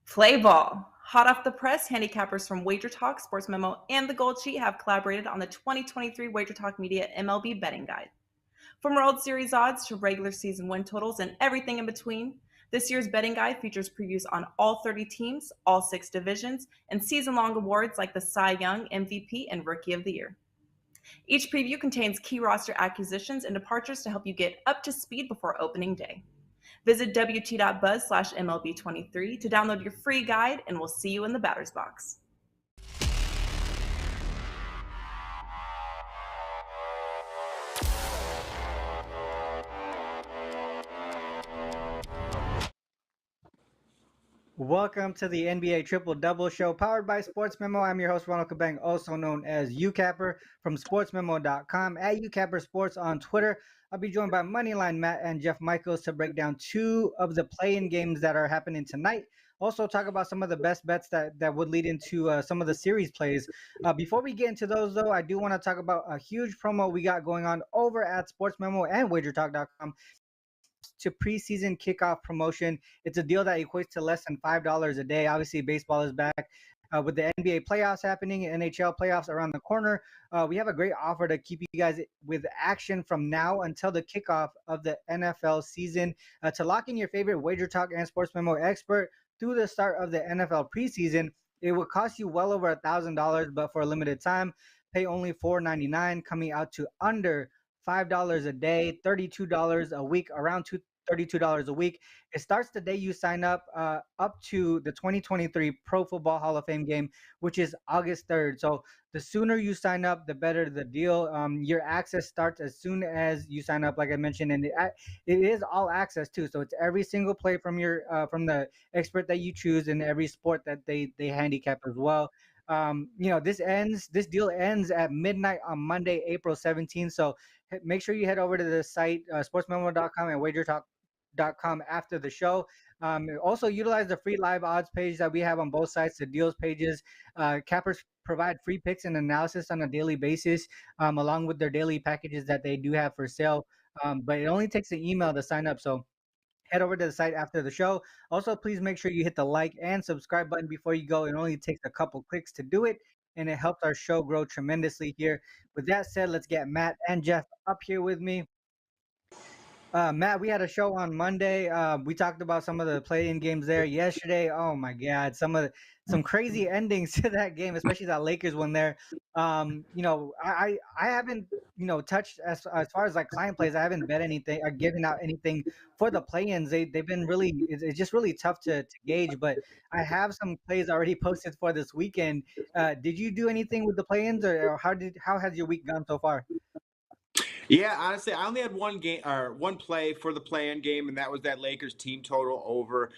Play ball. Hot off the press, handicappers from Wager Talk, SportsMemo, and the Gold Sheet have collaborated on the 2023 Wager Talk Media MLB betting guide. From World Series odds to regular season win totals and everything in between, this year's betting guide features previews on all 30 teams, all 6 divisions, and season-long awards like the Cy Young, MVP, and Rookie of the Year. Each preview contains key roster acquisitions and departures to help you get up to speed before opening day. Visit wt.buzz/MLB23 to download your free guide, and we'll see you in the batter's box. Welcome to the NBA Triple Double Show, powered by SportsMemo. I'm your host, Ronald Cabang, also known as UCapper from SportsMemo.com, at UCapper Sports on Twitter. I'll be joined by Moneyline Matt and Jeff Michaels to break down 2 of the play-in games that are happening tonight. Also talk about some of the best bets that would lead into some of the series plays. Before we get into those, though, I do want to talk about a huge promo we got going on over at SportsMemo and WagerTalk.com. To preseason kickoff promotion. It's a deal that equates to less than $5 a day. Obviously, baseball is back with the NBA playoffs happening, NHL playoffs around the corner. We have a great offer to keep you guys with action from now until the kickoff of the NFL season. To lock in your favorite Wager Talk and Sports Memo expert through the start of the NFL preseason, it will cost you well over $1,000, but for a limited time, pay only $4.99, coming out to under $5 a day, $32 a week, around $32 a week. It starts the day you sign up to the 2023 Pro Football Hall of Fame game, which is August 3rd. So the sooner you sign up, the better the deal. Your access starts as soon as you sign up, like I mentioned, and it is all access too. So it's every single play from from the expert that you choose in every sport that they handicap as well. This deal ends at midnight on Monday, April 17th. So make sure you head over to the site, sportsmemo.com and wagertalk.com after the show. Also utilize the free live odds page that we have on both sites, the deals pages. Cappers provide free picks and analysis on a daily basis, along with their daily packages that they do have for sale. But it only takes an email to sign up. So head over to the site after the show. Also, please make sure you hit the like and subscribe button before you go. It only takes a couple clicks to do it, and it helps our show grow tremendously here. With that said, let's get Matt and Jeff up here with me. Matt, we had a show on Monday. We talked about some of the play-in games there yesterday. Oh my God, some crazy endings to that game, especially that Lakers one there. I haven't touched as far as like client plays. I haven't bet anything or given out anything for the play-ins. They've been really it's just really tough to gauge. But I have some plays already posted for this weekend. Did you do anything with the play-ins, or how has your week gone so far? Yeah, honestly, I only had one game or one play for the play-in game, and that was that Lakers team total over.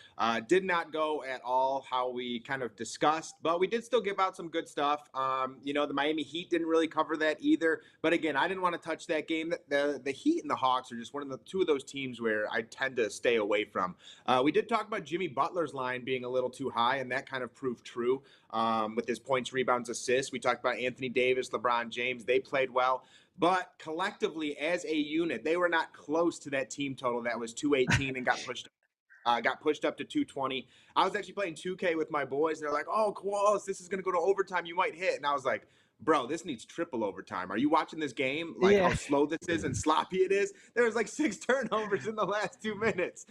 Did not go at all how we kind of discussed, but we did still give out some good stuff. The Miami Heat didn't really cover that either. But again, I didn't want to touch that game. The Heat and the Hawks are just two of those teams where I tend to stay away from. We did talk about Jimmy Butler's line being a little too high, and that kind of proved true with his points, rebounds, assists. We talked about Anthony Davis, LeBron James. They played well. But collectively, as a unit, they were not close to that team total that was 218 and got pushed up to 220. I was actually playing 2K with my boys. They're like, "Oh, Koalas, this is going to go to overtime. You might hit." And I was like, "Bro, this needs triple overtime. Are you watching this game? Like how slow this is and sloppy it is? There was like 6 turnovers in the last 2 minutes."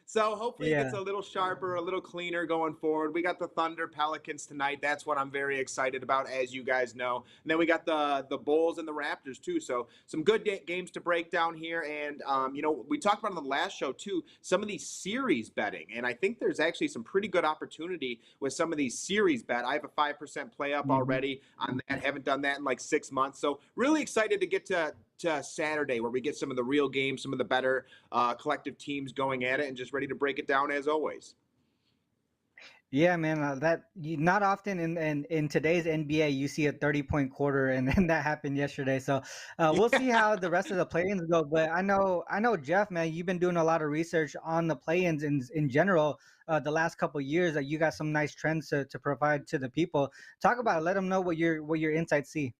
So hopefully it gets a little sharper, a little cleaner going forward. We got the Thunder Pelicans tonight. That's what I'm very excited about, as you guys know. And then we got the Bulls and the Raptors too. So some good games to break down here. And we talked about on the last show too, some of these series betting. And I think there's actually some pretty good opportunity with some of these series bet. I have a 5% play up already on that. Haven't done that in like 6 months. So really excited to get to Saturday, where we get some of the real games, some of the better collective teams going at it, and just ready to break it down as always. Yeah, man, not often in today's NBA you see a 30-point quarter, and that happened yesterday. So we'll see how the rest of the play-ins go. But I know Jeff, man, you've been doing a lot of research on the play-ins in general the last couple of years. That you got some nice trends to provide to the people. Talk about it. Let them know what your insights see.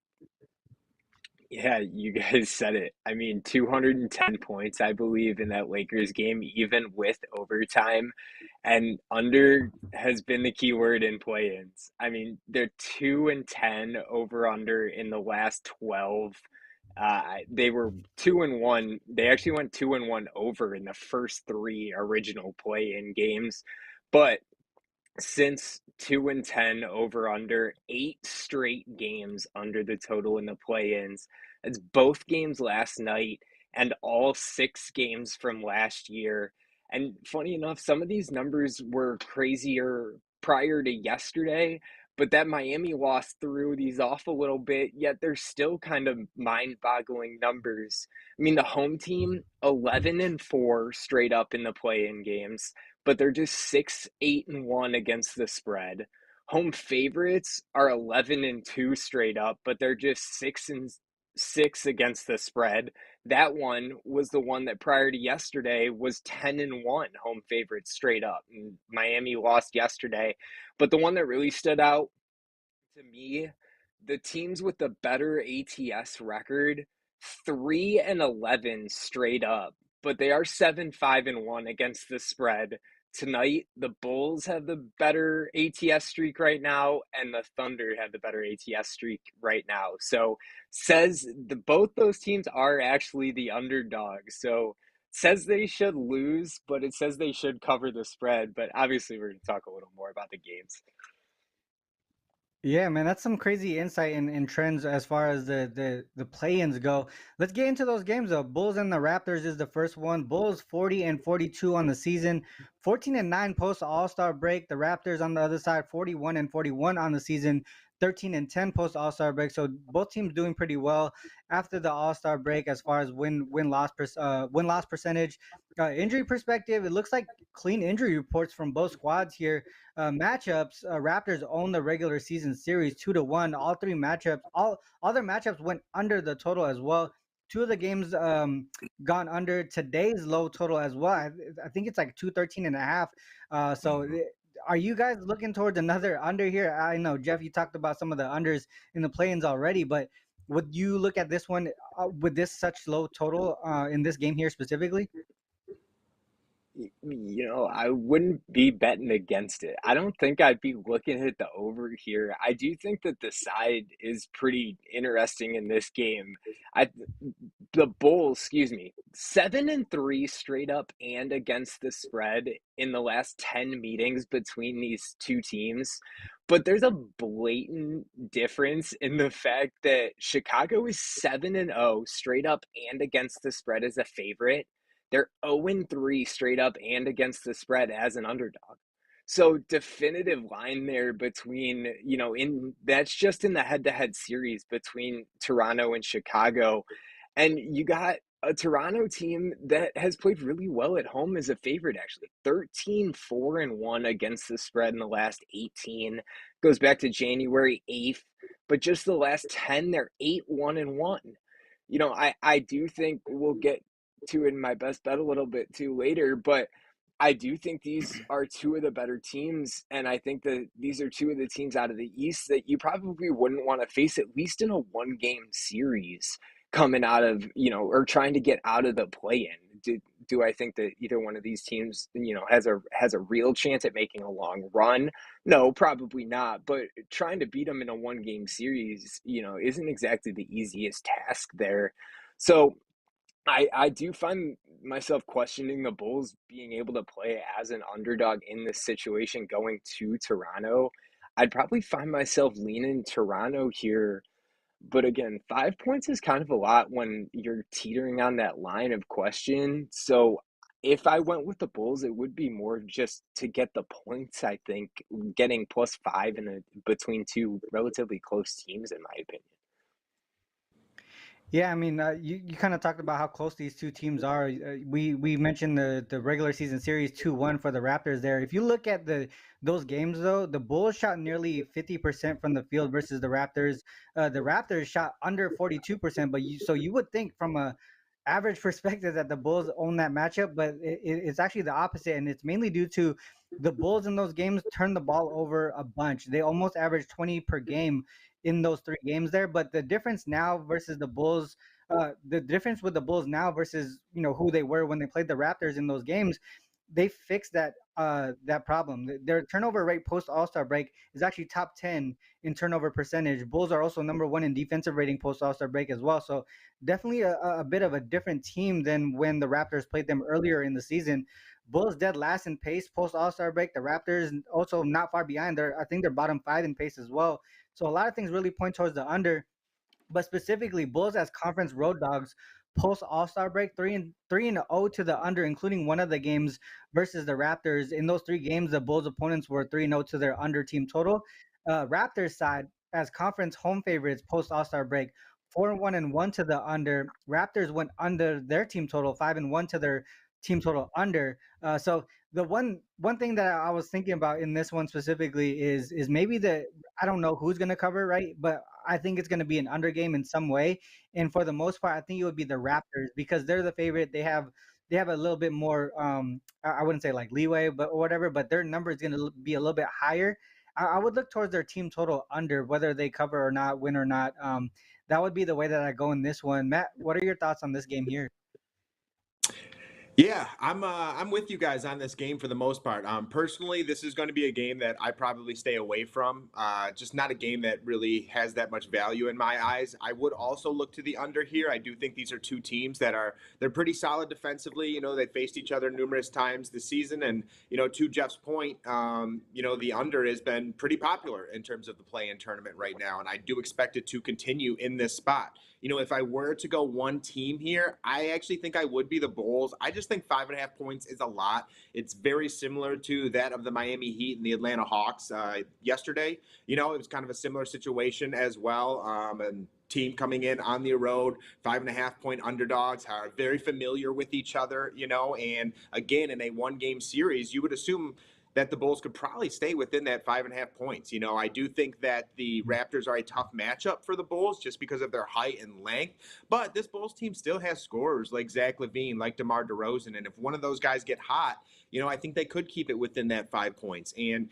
Yeah, you guys said it. I mean, 210 points, I believe, in that Lakers game, even with overtime. And under has been the key word in play-ins. I mean, they're 2-10 over under in the last 12. They were 2-1. They actually went 2-1 over in the first three original play-in games. But since 2-10 over under 8 straight games under the total in the play-ins. It's both games last night and all 6 games from last year. And funny enough, some of these numbers were crazier prior to yesterday, but that Miami loss threw these off a little bit, yet they're still kind of mind-boggling numbers. I mean, the home team 11-4 straight up in the play-in games, but they're just 6-8-1 against the spread. Home favorites are 11-2 straight up, but they're just 6-6 against the spread. That one was the one that prior to yesterday was 10-1 home favorites straight up. And Miami lost yesterday, but the one that really stood out to me, the teams with the better ATS record, 3-11 straight up, but they are 7-5-1 against the spread. Tonight, the Bulls have the better ATS streak right now, and the Thunder have the better ATS streak right now. So says both those teams are actually the underdogs. So says they should lose, but it says they should cover the spread. But obviously, we're going to talk a little more about the games. Yeah, man, that's some crazy insight and trends as far as the play-ins go. Let's get into those games though. Bulls and the Raptors is the first one. Bulls 40-42 on the season, 14-9 post All-Star break. The Raptors on the other side 41-41 on the season, 13-10 post All-Star break. So both teams doing pretty well after the All-Star break as far as win loss percentage. Injury perspective, it looks like clean injury reports from both squads here. Matchups, Raptors own the regular season series 2-1. All three matchups, all their matchups went under the total as well. Two of the games gone under today's low total as well. I think it's like 213.5. Are you guys looking towards another under here? I know, Jeff, you talked about some of the unders in the play-ins already, but would you look at this one with this such low total in this game here specifically? I wouldn't be betting against it. I don't think I'd be looking at the over here. I do think that the side is pretty interesting in this game. I the Bulls, 7-3 straight up and against the spread in the last 10 meetings between these two teams. But there's a blatant difference in the fact that Chicago is 7-0 straight up and against the spread as a favorite. They're 0-3 straight up and against the spread as an underdog. So definitive line there between, in that's just in the head-to-head series between Toronto and Chicago. And you got a Toronto team that has played really well at home as a favorite, actually. 13-4-1 against the spread in the last 18. Goes back to January 8th. But just the last 10, they're 8-1-1. I do think we'll get to in my best bet a little bit too later, but I do think these are two of the better teams, and I think that these are two of the teams out of the East that you probably wouldn't want to face, at least in a one-game series coming out of, or trying to get out of the play-in. Do I think that either one of these teams, has a real chance at making a long run? No, probably not. But trying to beat them in a one-game series, isn't exactly the easiest task there. So I do find myself questioning the Bulls being able to play as an underdog in this situation going to Toronto. I'd probably find myself leaning Toronto here, but again, 5 points is kind of a lot when you're teetering on that line of question. So if I went with the Bulls, it would be more just to get the points, I think, getting +5 between two relatively close teams, in my opinion. Yeah, I mean, you kind of talked about how close these two teams are. We mentioned the regular season series 2-1 for the Raptors there. If you look at those games though, the Bulls shot nearly 50% from the field versus the Raptors. The Raptors shot under 42%, but you would think from a average perspective that the Bulls own that matchup, but it's actually the opposite, and it's mainly due to the Bulls in those games turn the ball over a bunch. They almost average 20 per game in those 3 games there. But the difference now versus the Bulls, the difference with the Bulls now versus who they were when they played the Raptors in those games, they fixed that problem. Their turnover rate post All-Star break is actually top 10 in turnover percentage. Bulls are also number 1 in defensive rating post All-Star break as well. So definitely a bit of a different team than when the Raptors played them earlier in the season. Bulls dead last in pace post All-Star break. The Raptors also not far behind. I think they're bottom 5 in pace as well. So a lot of things really point towards the under. But specifically, Bulls as conference road dogs post All-Star break 3-0 to the under, including one of the games versus the Raptors. In those 3 games, the Bulls opponents were 3-0 to their under team total. Raptors side as conference home favorites post All-Star break 4-1-1 to the under. Raptors went under their team total 5-1 to their team total under. So the one thing that I was thinking about in this one specifically is maybe I don't know who's going to cover, right? But I think it's going to be an under game in some way. And for the most part, I think it would be the Raptors because they're the favorite. They have a little bit more, I wouldn't say like leeway, but whatever, but their number is going to be a little bit higher. I would look towards their team total under, whether they cover or not, win or not. That would be the way that I go in this one. Matt, what are your thoughts on this game here? Yeah, I'm with you guys on this game for the most part. Personally, this is going to be a game that I probably stay away from. Just not a game that really has that much value in my eyes. I would also look to the under here. I do think these are 2 teams they're pretty solid defensively. They faced each other numerous times this season, and to Jeff's point, the under has been pretty popular in terms of the play-in tournament right now, and I do expect it to continue in this spot. If I were to go one team here, I actually think I would be the Bulls. I just think 5.5 points is a lot. It's very similar to that of the Miami Heat and the Atlanta Hawks yesterday. It was kind of a similar situation as well. And team coming in on the road, 5.5 point underdogs, are very familiar with each other, and again, in a 1-game series, you would assume that the Bulls could probably stay within that 5.5 points. I do think that the Raptors are a tough matchup for the Bulls just because of their height and length. But this Bulls team still has scorers like Zach LaVine, like DeMar DeRozan. And if one of those guys get hot, I think they could keep it within that 5 points. And,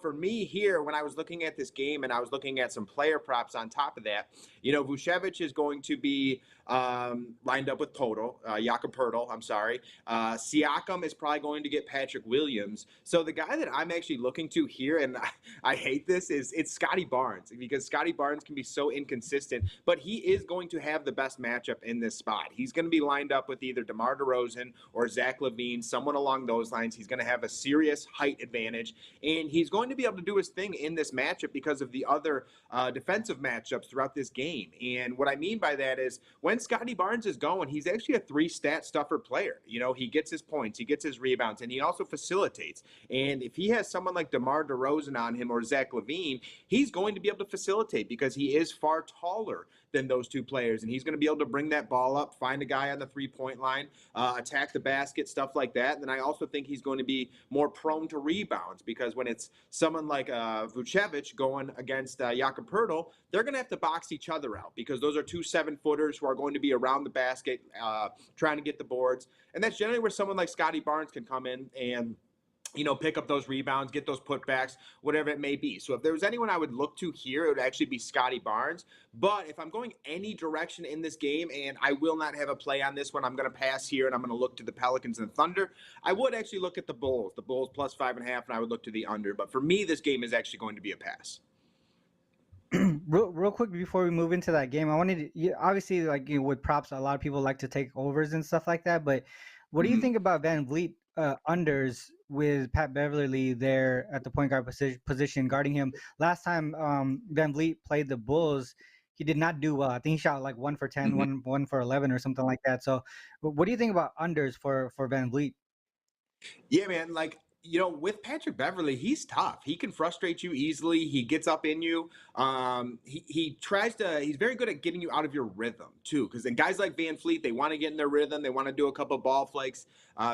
for me here, when I was looking at this game and I was looking at some player props on top of that, Vucevic is going to be lined up with Jakob Poeltl, I'm sorry. Siakam is probably going to get Patrick Williams. So the guy that I'm actually looking to here, and I hate this, it's Scotty Barnes, because Scotty Barnes can be so inconsistent, but he is going to have the best matchup in this spot. He's going to be lined up with either DeMar DeRozan or Zach LaVine, someone along those lines. He's going to have a serious height advantage, and he's going to be able to do his thing in this matchup because of the other defensive matchups throughout this game. And what I mean by that is when Scotty Barnes is going, he's actually a 3-stat stuffer player. He gets his points, he gets his rebounds, and he also facilitates. And if he has someone like DeMar DeRozan on him or Zach LaVine, he's going to be able to facilitate because he is far taller than those 2 players. And he's going to be able to bring that ball up, find a guy on the 3-point line, attack the basket, stuff like that. And then I also think he's going to be more prone to rebounds because when it's someone like Vucevic going against Jakob Poeltl, they're going to have to box each other out because those are 2 7-footers who are going to be around the basket trying to get the boards. And that's generally where someone like Scotty Barnes can come in and pick up those rebounds, get those putbacks, whatever it may be. So if there was anyone I would look to here, it would actually be Scotty Barnes. But if I'm going any direction in this game, and I will not have a play on this one, I'm going to pass here, and I'm going to look to the Pelicans and Thunder. I would actually look at the Bulls plus 5.5, and I would look to the under. But for me, this game is actually going to be a pass. Real quick before we move into that game, I wanted to, obviously, like with props, a lot of people like to take overs and stuff like that. But what do you think about Van Vliet unders with Pat Beverly there at the point guard position guarding him? Last time Van Vliet played the Bulls, he did not do well. I think he shot like 1 for 10, 1 for 11 or something like that. So what do you think about unders for Van Vliet? Yeah, man, with Patrick Beverly, he's tough. He can frustrate you easily. He gets up in you. He's very good at getting you out of your rhythm too. Because then guys like Van Vliet, they want to get in their rhythm. They want to do a couple ball flakes.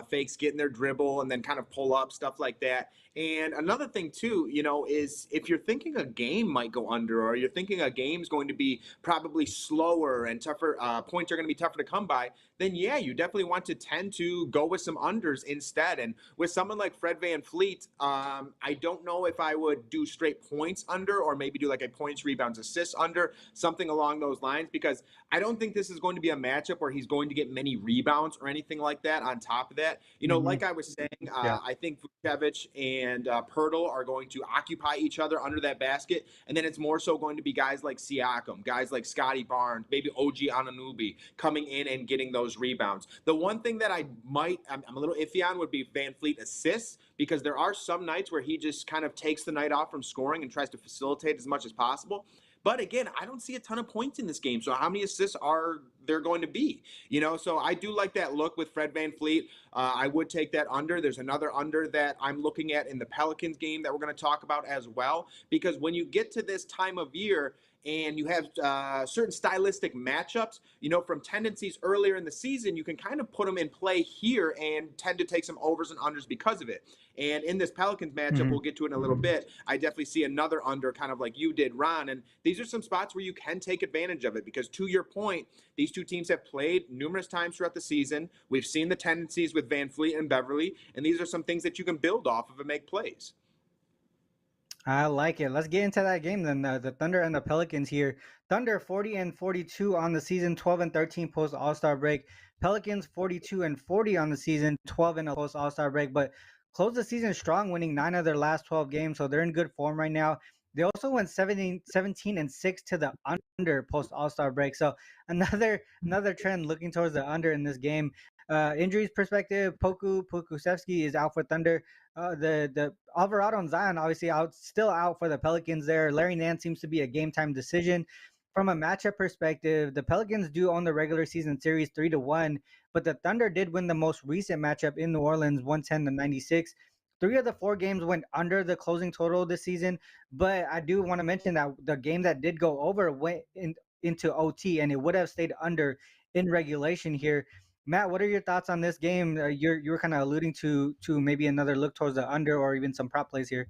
fakes getting their dribble and then kind of pull up, stuff like that. And another thing too, is if you're thinking a game might go under, or you're thinking a game's going to be probably slower and tougher, points are going to be tougher to come by, then yeah, you definitely want to tend to go with some unders instead. And with someone like Fred VanVleet, I don't know if I would do straight points under, or maybe do like a points, rebounds, assists under, something along those lines, because I don't think this is going to be a matchup where he's going to get many rebounds or anything like that on top of that. Like I was saying, Yeah. I think Vucevic and Pirtle are going to occupy each other under that basket. And then it's more so going to be guys like Siakam, guys like Scotty Barnes, maybe OG Anunoby coming in and getting those rebounds. The one thing that I'm a little iffy on would be VanVleet assists, because there are some nights where he just kind of takes the night off from scoring and tries to facilitate as much as possible. But again, I don't see a ton of points in this game. So how many assists are there going to be? So I do like that look with Fred VanVleet. I would take that under. There's another under that I'm looking at in the Pelicans game that we're going to talk about as well. Because when you get to this time of year and you have certain stylistic matchups, from tendencies earlier in the season, you can kind of put them in play here and tend to take some overs and unders because of it. And in this Pelicans matchup, we'll get to it in a little bit, I definitely see another under, kind of like you did, Ron. And these are some spots where you can take advantage of it, because to your point, these two teams have played numerous times throughout the season. We've seen the tendencies with VanVleet and Beverly, and these are some things that you can build off of and make plays. I like it. Let's get into that game then. The Thunder and the Pelicans here. Thunder 40-42 on the season, 12-13 post All-Star break. Pelicans 42-40 on the season, 12-0 post All-Star break. But closed the season strong, winning 9 of their last 12 games, so they're in good form right now. They also went 17-6 to the under post All-Star break. So another trend looking towards the under in this game. Injuries perspective, Pokusevski is out for Thunder. The Alvarado and Zion obviously still out for the Pelicans there. Larry Nance seems to be a game time decision. From a matchup perspective, the Pelicans do own the regular season series 3-1, but the Thunder did win the most recent matchup in New Orleans 110-96. 3 of the 4 games went under the closing total this season, but I do want to mention that the game that did go over went into OT, and it would have stayed under in regulation here. Matt, what are your thoughts on this game? You were kind of alluding to maybe another look towards the under, or even some prop plays here.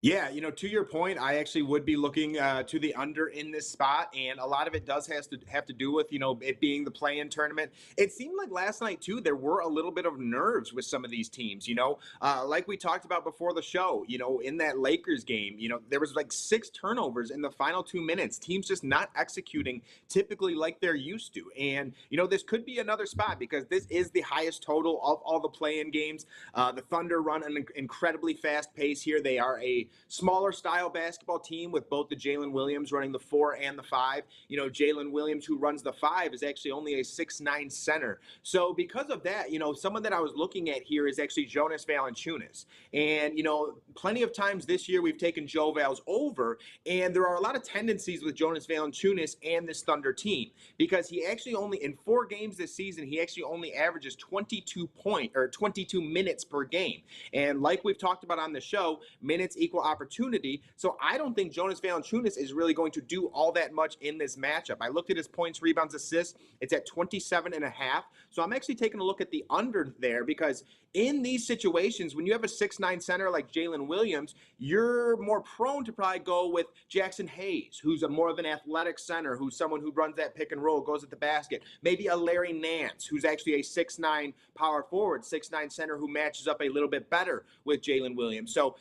Yeah, to your point, I actually would be looking to the under in this spot, and a lot of it does have to do with it being the play-in tournament. It seemed like last night too there were a little bit of nerves with some of these teams. Like we talked about before the show. In that Lakers game, there was like 6 turnovers in the final 2 minutes. Teams just not executing typically like they're used to, and this could be another spot, because this is the highest total of all the play-in games. The Thunder run an incredibly fast pace here. They are a smaller style basketball team with both the Jalen Williams running the 4 and the 5. Jalen Williams, who runs the 5, is actually only a 6'9" center. So because of that, someone that I was looking at here is actually Jonas Valanciunas. And, plenty of times this year we've taken Joe Val's over, and there are a lot of tendencies with Jonas Valanciunas and this Thunder team, because he actually only, in 4 games this season, he actually only averages 22 minutes per game. And like we've talked about on the show, minutes equal opportunity. So I don't think Jonas Valanciunas is really going to do all that much in this matchup. I looked at his points, rebounds, assists. It's at 27.5. So I'm actually taking a look at the under there, because in these situations, when you have a 6'9" center like Jalen Williams, you're more prone to probably go with Jackson Hayes, who's more of an athletic center, who's someone who runs that pick and roll, goes at the basket. Maybe a Larry Nance, who's actually a 6'9" power forward, 6'9" center who matches up a little bit better with Jalen Williams. So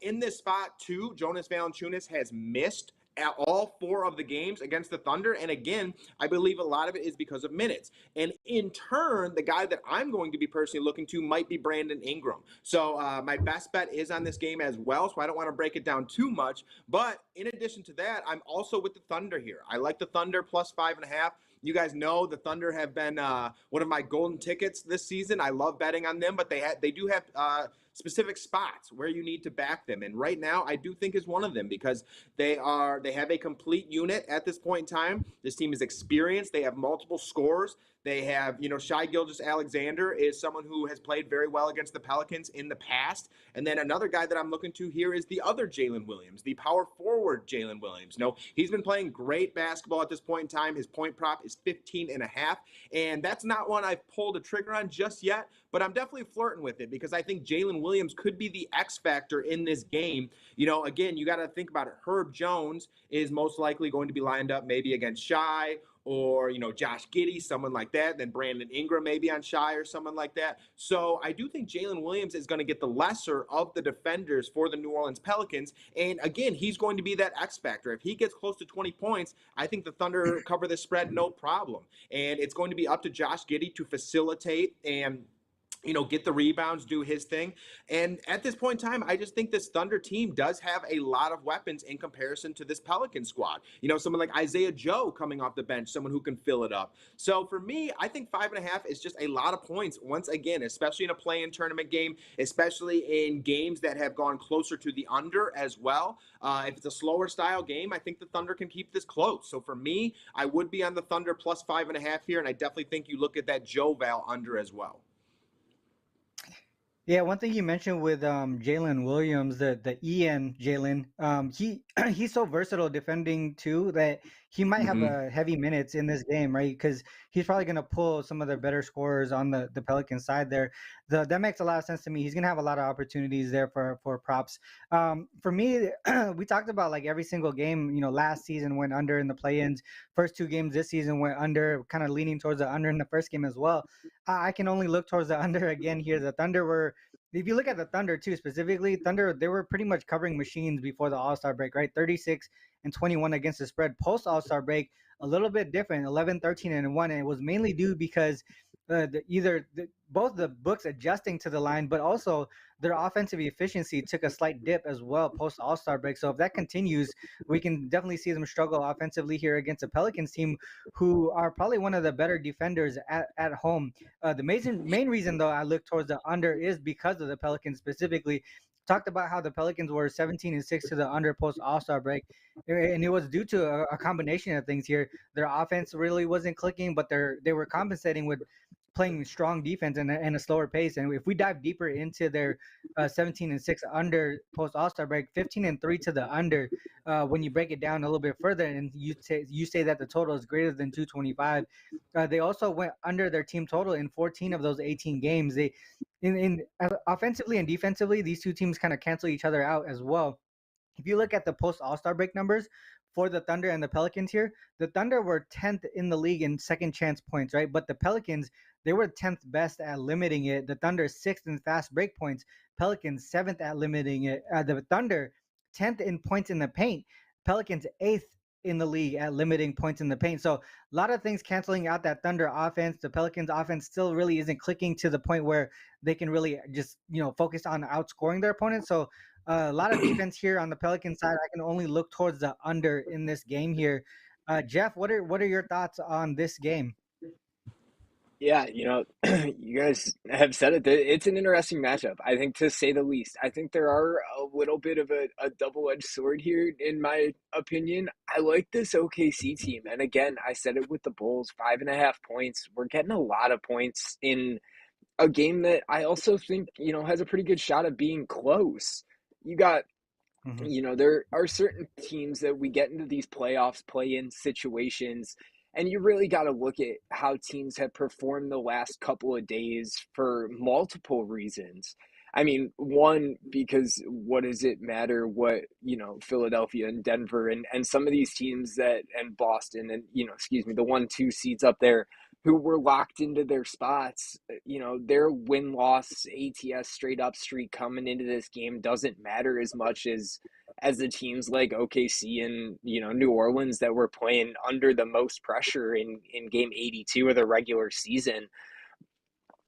in this spot too, Jonas Valanciunas has missed at all 4 of the games against the Thunder. And again, I believe a lot of it is because of minutes. And in turn, the guy that I'm going to be personally looking to might be Brandon Ingram. So my best bet is on this game as well, so I don't want to break it down too much. But in addition to that, I'm also with the Thunder here. I like the Thunder plus 5.5. You guys know the Thunder have been one of my golden tickets this season. I love betting on them, but they do have specific spots where you need to back them. And right now, I do think is one of them, because they have a complete unit at this point in time. This team is experienced. They have multiple scorers. They have, Shai Gilgeous-Alexander is someone who has played very well against the Pelicans in the past. And then another guy that I'm looking to here is the other Jalen Williams, the power forward Jalen Williams. He's been playing great basketball at this point in time. His point prop is 15.5. And that's not one I've pulled a trigger on just yet, but I'm definitely flirting with it because I think Jalen Williams could be the X factor in this game. Again, you got to think about it. Herb Jones is most likely going to be lined up maybe against Shai or, Josh Giddey, someone like that. Then Brandon Ingram maybe on Shai or someone like that. So I do think Jalen Williams is going to get the lesser of the defenders for the New Orleans Pelicans. And again, he's going to be that X factor. If he gets close to 20 points, I think the Thunder cover the spread no problem. And it's going to be up to Josh Giddey to facilitate and get the rebounds, do his thing. And at this point in time, I just think this Thunder team does have a lot of weapons in comparison to this Pelican squad. Someone like Isaiah Joe coming off the bench, someone who can fill it up. So for me, I think 5.5 is just a lot of points once again, especially in a play-in tournament game, especially in games that have gone closer to the under as well. If it's a slower style game, I think the Thunder can keep this close. So for me, I would be on the Thunder plus 5.5 here, and I definitely think you look at that Joe Val under as well. Yeah, one thing you mentioned with Jalen Williams, the EN Jalen, he's so versatile defending too that he might have heavy minutes in this game, right? Because he's probably going to pull some of the better scorers on the Pelican side there. That makes a lot of sense to me. He's going to have a lot of opportunities there for props. For me, we talked about like every single game, last season went under in the play-ins. First 2 games this season went under, kind of leaning towards the under in the first game as well. I can only look towards the under again here. The Thunder were, if you look at the Thunder too, specifically, Thunder, they were pretty much covering machines before the All-Star break, right? 36-21 against the spread. Post All-Star break, a little bit different, 11-13-1, and it was mainly due because both the books adjusting to the line, but also their offensive efficiency took a slight dip as well post All-Star break. So if that continues, we can definitely see them struggle offensively here against the Pelicans team, who are probably one of the better defenders at home. The main reason, though, I look towards the under is because of the Pelicans specifically. Talked about how the Pelicans were 17-6 to the under post All-Star break, and it was due to a combination of things here. Their offense really wasn't clicking, but they were compensating with playing strong defense and a slower pace. And if we dive deeper into their 17-6 under post All-Star break, 15-3 to the under, when you break it down a little bit further, and you say that the total is greater than 225, they also went under their team total in 14 of those 18 games. They offensively and defensively, these two teams kind of cancel each other out as well. If you look at the post All-Star break numbers for the Thunder and the Pelicans here, the Thunder were 10th in the league in second chance points, right? But the Pelicans, they were 10th best at limiting it. The Thunder 6th in fast break points. Pelicans 7th at limiting it. The Thunder 10th in points in the paint. Pelicans 8th in the league at limiting points in the paint. So a lot of things canceling out that Thunder offense. The Pelicans offense still really isn't clicking to the point where they can really just, focus on outscoring their opponents. So a lot of defense here on the Pelican side. I can only look towards the under in this game here. Jeff, what are your thoughts on this game? Yeah, you guys have said it. It's an interesting matchup, I think, to say the least. I think there are a little bit of a double-edged sword here, in my opinion. I like this OKC team. And again, I said it with the Bulls, 5.5 points. We're getting a lot of points in a game that I also think, has a pretty good shot of being close. You got, there are certain teams that we get into these playoffs, play-in situations, and you really got to look at how teams have performed the last couple of days for multiple reasons. I mean, one, because what does it matter what, Philadelphia and Denver and some of these teams and Boston and, the 1-2 seeds up there who were locked into their spots, their win-loss ATS straight up streak coming into this game doesn't matter as much as the teams like OKC and, New Orleans that were playing under the most pressure in game 82 of the regular season.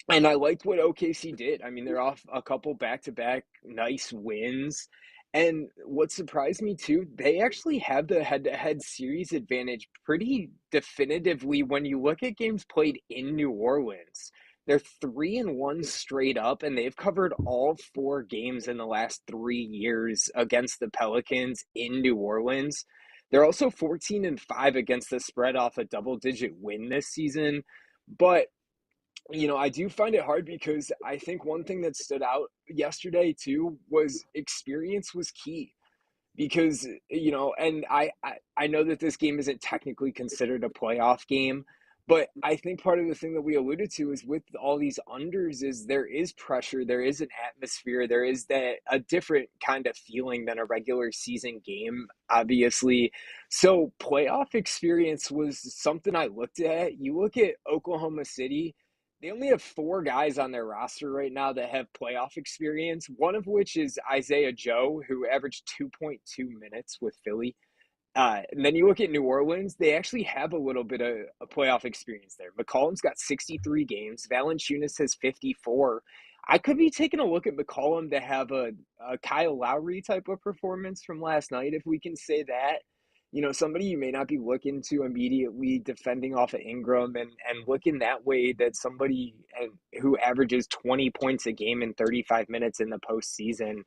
And I liked what OKC did. I mean, they're off a couple back-to-back nice wins. And what surprised me too, they actually have the head-to-head series advantage pretty definitively when you look at games played in New Orleans. They're 3-1 straight up, and they've covered all 4 games in the last 3 years against the Pelicans in New Orleans. They're also 14-5 against the spread off a double-digit win this season. But I do find it hard because I think one thing that stood out yesterday too was experience was key. Because and I know that this game isn't technically considered a playoff game, but I think part of the thing that we alluded to is with all these unders is there is pressure, there is an atmosphere, there is that a different kind of feeling than a regular season game, obviously. So playoff experience was something I looked at. You look at Oklahoma City, they only have 4 guys on their roster right now that have playoff experience, one of which is Isaiah Joe, who averaged 2.2 minutes with Philly. And then you look at New Orleans, they actually have a little bit of a playoff experience there. McCollum's got 63 games. Valanciunas has 54. I could be taking a look at McCollum to have a Kyle Lowry type of performance from last night, if we can say that. Somebody you may not be looking to immediately defending off of Ingram and looking that way, that somebody who averages 20 points a game in 35 minutes in the postseason,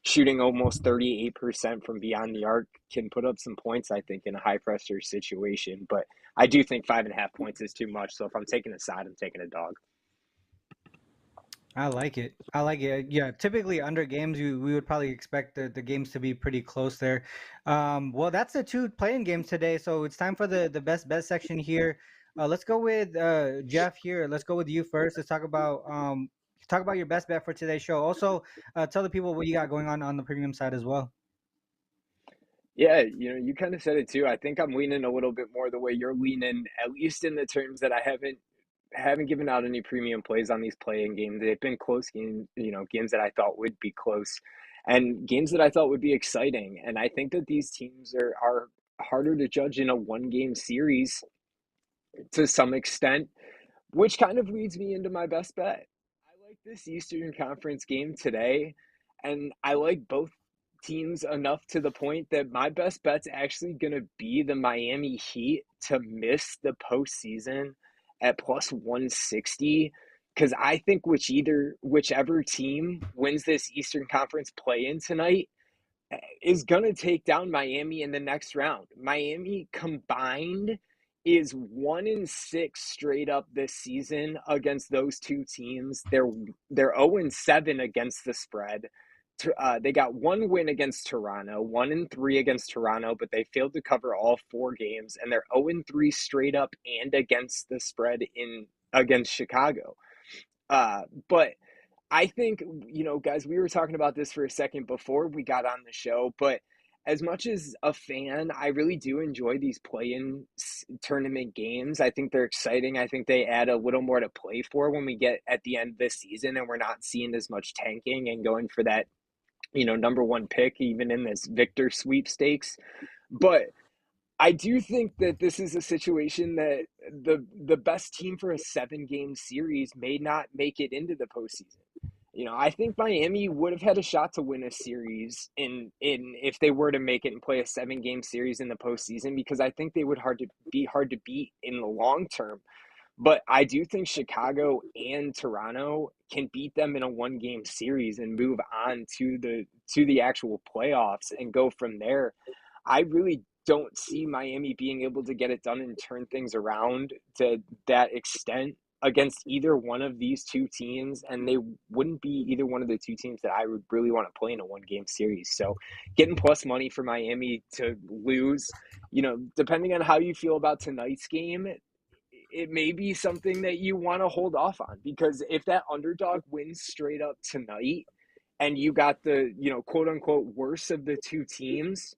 shooting almost 38% from beyond the arc, can put up some points, I think, in a high pressure situation. But I do think 5.5 points is too much. So if I'm taking a side, I'm taking a dog. I like it. I like it. Yeah, typically under games, we would probably expect the games to be pretty close there. Well, that's the 2 playing games today. So it's time for the best bet section here. Let's go with Jeff here. Let's go with you first. Let's talk about your best bet for today's show. Also, tell the people what you got going on the premium side as well. Yeah, you kind of said it too. I think I'm leaning a little bit more the way you're leaning, at least in the terms that I haven't given out any premium plays on these playing games. They've been close games, games that I thought would be close and games that I thought would be exciting. And I think that these teams are harder to judge in a 1-game series to some extent, which kind of leads me into my best bet. I like this Eastern Conference game today, and I like both teams enough to the point that my best bet's actually going to be the Miami Heat to miss the postseason at plus 160. Because I think whichever team wins this Eastern Conference play-in tonight is going to take down Miami in the next round. Miami combined is 1-6 straight up this season against those 2 teams. They're 0-7 against the spread. They got 1 win against Toronto, 1-3 against Toronto, but they failed to cover all 4 games, and they're 0-3 straight up and against the spread against Chicago. But I think, guys, we were talking about this for a second before we got on the show, but as much as a fan, I really do enjoy these play-in tournament games. I think they're exciting. I think they add a little more to play for when we get at the end of this season and we're not seeing as much tanking and going for that, number 1 pick, even in this Victor sweepstakes. But I do think that this is a situation that the best team for a 7-game series may not make it into the postseason. I think Miami would have had a shot to win a series in if they were to make it and play a 7-game series in the postseason, because I think they would be hard to beat in the long term. But I do think Chicago and Toronto can beat them in a 1-game series and move on to the actual playoffs and go from there. I really don't see Miami being able to get it done and turn things around to that extent against either one of these 2 teams, and they wouldn't be either one of the 2 teams that I would really want to play in a 1-game series. So getting plus money for Miami to lose, depending on how you feel about tonight's game, it may be something that you want to hold off on, because if that underdog wins straight up tonight and you got the, quote unquote worst of the 2 teams,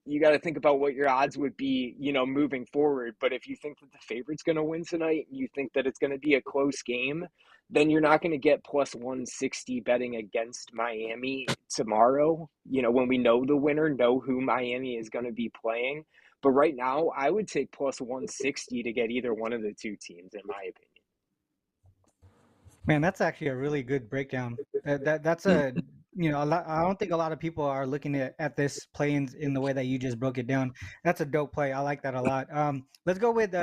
you got to think about what your odds would be, moving forward. But if you think that the favorite's going to win tonight and you think that it's going to be a close game, then you're not going to get plus 160 betting against Miami tomorrow, when we know the winner, know who Miami is going to be playing. But right now, I would take plus 160 to get either one of the 2 teams, in my opinion. Man, that's actually a really good breakdown. That's a lot. I don't think a lot of people are looking at this play-ins in the way that you just broke it down. That's a dope play. I like that a lot. Let's go with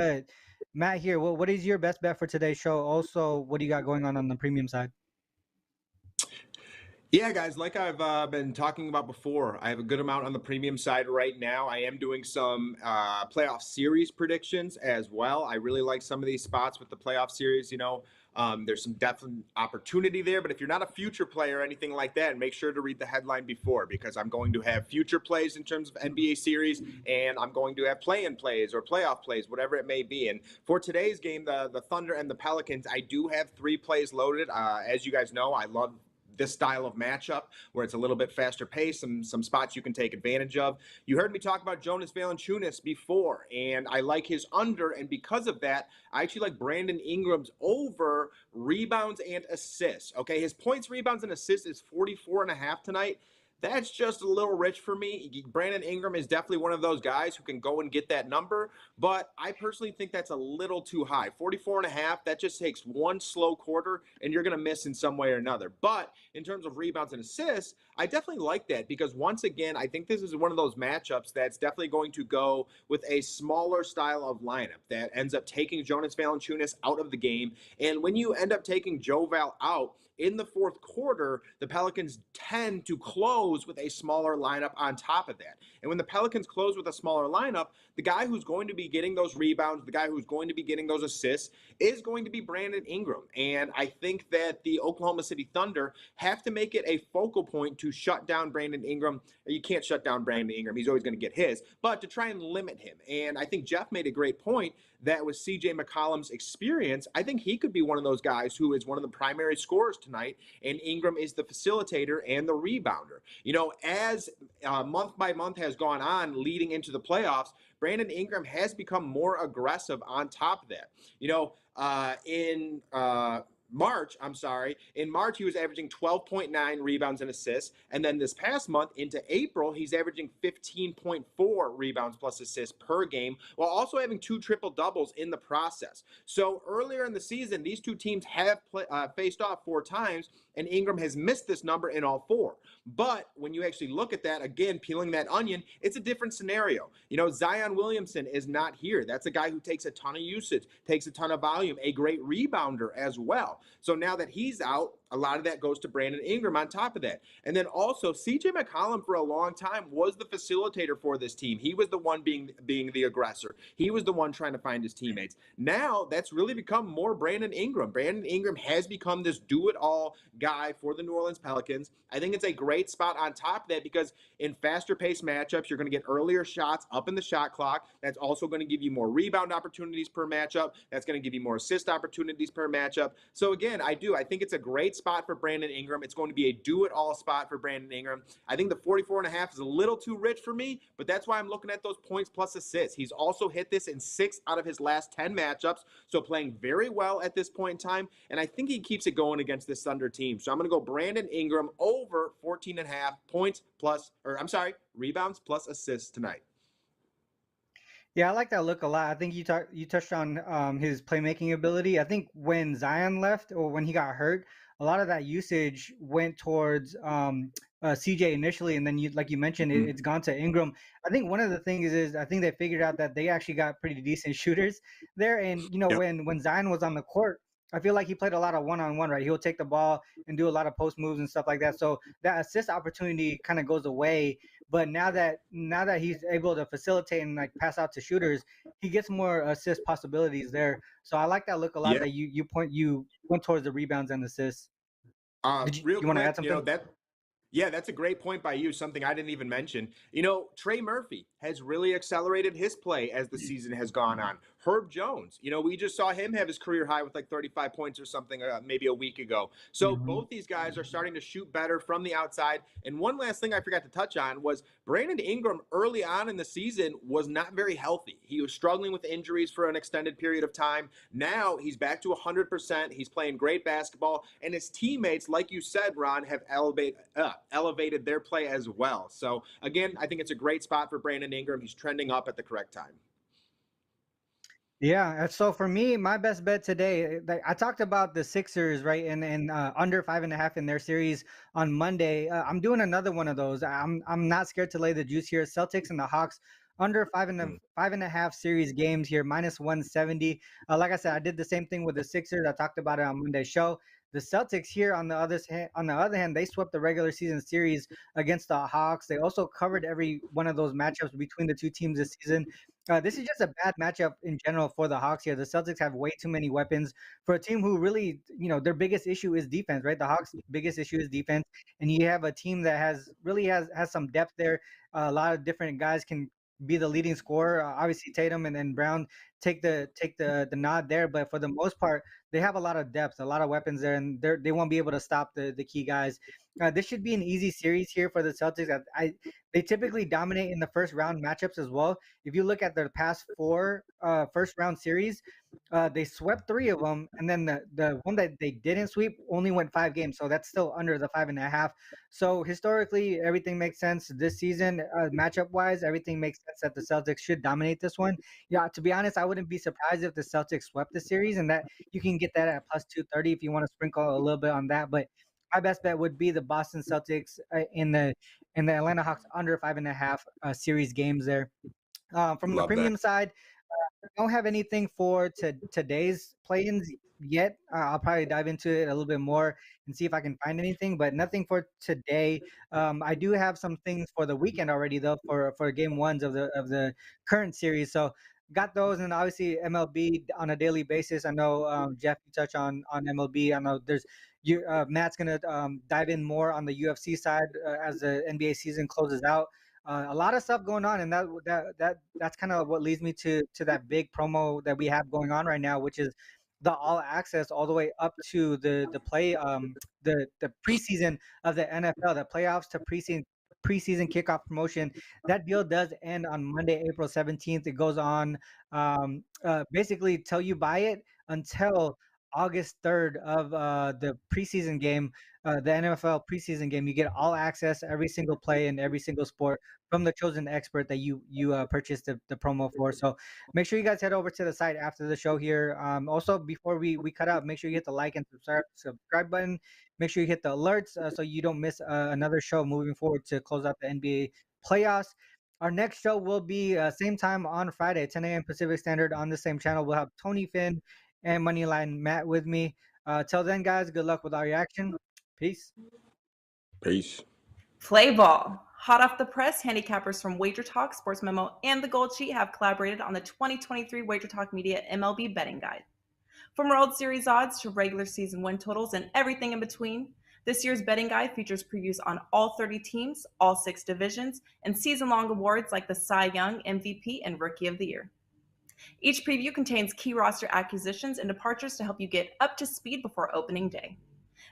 Matt here. What is your best bet for today's show? Also, what do you got going on the premium side? Yeah, guys, like I've been talking about before, I have a good amount on the premium side right now. I am doing some playoff series predictions as well. I really like some of these spots with the playoff series. There's some definite opportunity there, but if you're not a future player or anything like that, make sure to read the headline before, because I'm going to have future plays in terms of NBA series, and I'm going to have play-in plays or playoff plays, whatever it may be. And for today's game, the Thunder and the Pelicans, I do have 3 plays loaded. As you guys know, I love this style of matchup where it's a little bit faster pace, some spots you can take advantage of. You heard me talk about Jonas Valanciunas before, and I like his under, and because of that, I actually like Brandon Ingram's over rebounds and assists. Okay, his points, rebounds, and assists is 44.5 tonight. That's just a little rich for me. Brandon Ingram is definitely one of those guys who can go and get that number, but I personally think that's a little too high. 44.5, that just takes one slow quarter and you're going to miss in some way or another. But in terms of rebounds and assists, I definitely like that, because once again, I think this is one of those matchups that's definitely going to go with a smaller style of lineup that ends up taking Jonas Valanciunas out of the game. And when you end up taking Joe Val out, in the fourth quarter, the Pelicans tend to close with a smaller lineup on top of that. And when the Pelicans close with a smaller lineup, the guy who's going to be getting those rebounds, the guy who's going to be getting those assists is going to be Brandon Ingram. And I think that the Oklahoma City Thunder have to make it a focal point to shut down Brandon Ingram. You can't shut down Brandon Ingram. He's always going to get his, but to try and limit him. And I think Jeff made a great point that with CJ McCollum's experience, I think he could be one of those guys who is one of the primary scorers tonight, and Ingram is the facilitator and the rebounder. As month by month has gone on leading into the playoffs, Brandon Ingram has become more aggressive on top of that. In March, he was averaging 12.9 rebounds and assists. And then this past month into April, he's averaging 15.4 rebounds plus assists per game, while also having 2 triple doubles in the process. So earlier in the season, these two teams have faced off 4 times, and Ingram has missed this number in all 4. But when you actually look at that, again, peeling that onion, it's a different scenario. Zion Williamson is not here. That's a guy who takes a ton of usage, takes a ton of volume, a great rebounder as well. So now that he's out, a lot of that goes to Brandon Ingram on top of that. And then also, CJ McCollum for a long time was the facilitator for this team. He was the one being the aggressor. He was the one trying to find his teammates. Now that's really become more Brandon Ingram. Brandon Ingram has become this do-it-all guy for the New Orleans Pelicans. I think it's a great spot on top of that, because in faster paced matchups, you're going to get earlier shots up in the shot clock. That's also going to give you more rebound opportunities per matchup. That's going to give you more assist opportunities per matchup. So again, I think it's a great spot for Brandon Ingram. It's going to be a do-it-all spot for Brandon Ingram. I think the 44.5 is a little too rich for me, but that's why I'm looking at those points plus assists. He's also hit this in 6 out of his last 10 matchups, so playing very well at this point in time, and I think he keeps it going against this Thunder team. So I'm going to go Brandon Ingram over 14.5 points rebounds plus assists tonight. Yeah, I like that look a lot. I think you touched on his playmaking ability. I think when Zion left or when he got hurt, a lot of that usage went towards CJ initially, and then like you mentioned, it's gone to Ingram. I think one of the things is I think they figured out that they actually got pretty decent shooters there, and when Zion was on the court, I feel like he played a lot of one-on-one, right? He'll take the ball and do a lot of post moves and stuff like that. So that assist opportunity kind of goes away. But now that he's able to facilitate and like pass out to shooters, he gets more assist possibilities there. So I like that look a lot. That you went towards the rebounds and assists. Real you want to quick, add something? Yeah, that's a great point by you, something I didn't even mention. Trey Murphy has really accelerated his play as the season has gone on. Herb Jones, we just saw him have his career high with like 35 points or something maybe a week ago. So both these guys are starting to shoot better from the outside. And one last thing I forgot to touch on was Brandon Ingram early on in the season was not very healthy. He was struggling with injuries for an extended period of time. Now he's back to 100%. He's playing great basketball. And his teammates, like you said, Ron, have elevated their play as well. So again, I think it's a great spot for Brandon Ingram. He's trending up at the correct time. Yeah, so for me, my best bet today, I talked about the Sixers, right, and under 5.5 in their series on Monday. I'm doing another one of those. I'm not scared to lay the juice here. Celtics and the Hawks under 5.5 series games here, minus 170. Like I said, I did the same thing with the Sixers. I talked about it on Monday's show. The Celtics here on the other hand, they swept the regular season series against the Hawks. They also covered every one of those matchups between the two teams this season. This is just a bad matchup in general for the Hawks here. The Celtics have way too many weapons for a team who really, their biggest issue is defense, right? The Hawks' biggest issue is defense, and you have a team that has some depth there. A lot of different guys can be the leading scorer. Obviously, Tatum and Brown take the nod there, but for the most part, they have a lot of depth, a lot of weapons there, and they won't be able to stop the key guys. This should be an easy series here for the Celtics. They typically dominate in the first round matchups as well. If you look at their past four first round series, they swept three of them, and then the one that they didn't sweep only went 5 games, so that's still under the 5.5. So historically, everything makes sense this season. Matchup wise, everything makes sense that the Celtics should dominate this one. Yeah, to be honest, I wouldn't be surprised if the Celtics swept the series, and that you can get that at plus 230 if you want to sprinkle a little bit on that. But my best bet would be the Boston Celtics in the Atlanta Hawks under 5.5 series games there. From the Love premium that. side, don't have anything for today's play-ins yet. I'll probably dive into it a little bit more and see if I can find anything, but nothing for today. I do have some things for the weekend already though for game ones of the current series. So got those, and obviously MLB on a daily basis. I know Jeff, you touch on MLB. I know Matt's gonna dive in more on the UFC side as the NBA season closes out. A lot of stuff going on, and that's kind of what leads me to that big promo that we have going on right now, which is the all access all the way up to the preseason of the NFL, the playoffs to preseason kickoff promotion. That deal does end on Monday, April 17th. It goes on basically till you buy it until August 3rd of the preseason game, the NFL preseason game. You get all access, every single play in every single sport from the chosen expert that you purchased the promo for. So make sure you guys head over to the site after the show here. Also, before we cut out, make sure you hit the like and subscribe button. Make sure you hit the alerts so you don't miss another show moving forward to close out the NBA playoffs. Our next show will be same time on Friday, 10 a.m. Pacific Standard on the same channel. We'll have Tony Finn and Moneyline Matt with me. Till then, guys, good luck with all your action. Peace. Peace. Play ball. Hot off the press, handicappers from Wager Talk, SportsMemo, and the Gold Sheet have collaborated on the 2023 Wager Talk Media MLB Betting Guide. From World Series odds to regular season win totals and everything in between, this year's betting guide features previews on all 30 teams, all 6 divisions, and season-long awards like the Cy Young, MVP, and Rookie of the Year. Each preview contains key roster acquisitions and departures to help you get up to speed before opening day.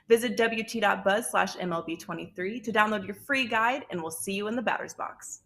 Visit wt.buzz/MLB23 to download your free guide, and we'll see you in the batter's box.